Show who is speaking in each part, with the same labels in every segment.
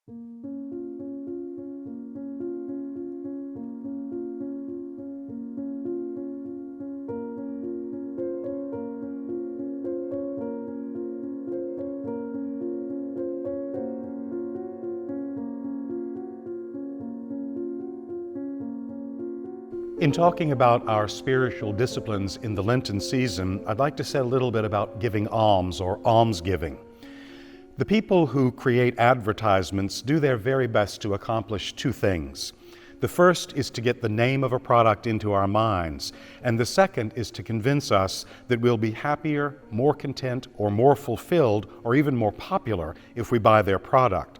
Speaker 1: In talking about our spiritual disciplines in the Lenten season, I'd like to say a little bit about giving alms or almsgiving. The people who create advertisements do their very best to accomplish two things. The first is to get the name of a product into our minds, and the second is to convince us that we'll be happier, more content, or more fulfilled, or even more popular if we buy their product.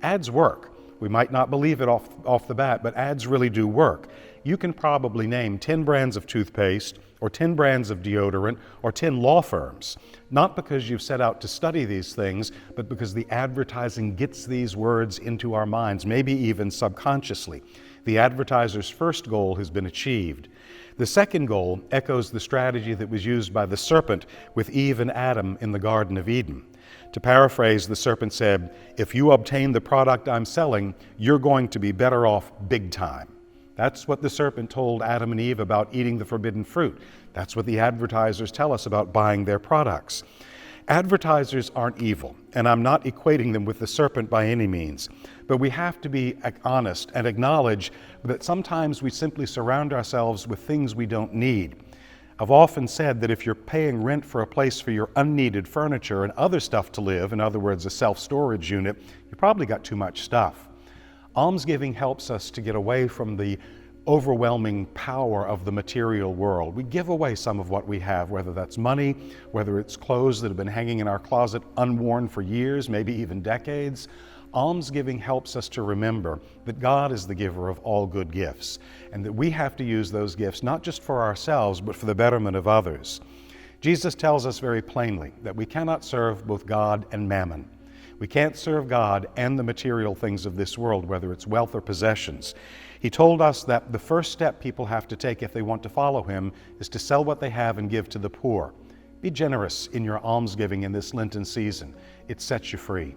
Speaker 1: Ads work. We might not believe it off the bat, but ads really do work. You can probably name 10 brands of toothpaste, or 10 brands of deodorant, or 10 law firms, not because you've set out to study these things, but because the advertising gets these words into our minds, maybe even subconsciously. The advertiser's first goal has been achieved. The second goal echoes the strategy that was used by the serpent with Eve and Adam in the Garden of Eden. To paraphrase, the serpent said, "If you obtain the product I'm selling, you're going to be better off big time." That's what the serpent told Adam and Eve about eating the forbidden fruit. That's what the advertisers tell us about buying their products. Advertisers aren't evil, and I'm not equating them with the serpent by any means, but we have to be honest and acknowledge that sometimes we simply surround ourselves with things we don't need. I've often said that if you're paying rent for a place for your unneeded furniture and other stuff to live, in other words, a self-storage unit, you probably got too much stuff. Almsgiving helps us to get away from the overwhelming power of the material world. We give away some of what we have, whether that's money, whether it's clothes that have been hanging in our closet unworn for years, maybe even decades. Almsgiving helps us to remember that God is the giver of all good gifts, and that we have to use those gifts not just for ourselves, but for the betterment of others. Jesus tells us very plainly that we cannot serve both God and mammon. We can't serve God and the material things of this world, whether it's wealth or possessions. He told us that the first step people have to take if they want to follow Him is to sell what they have and give to the poor. Be generous in your almsgiving in this Lenten season. It sets you free.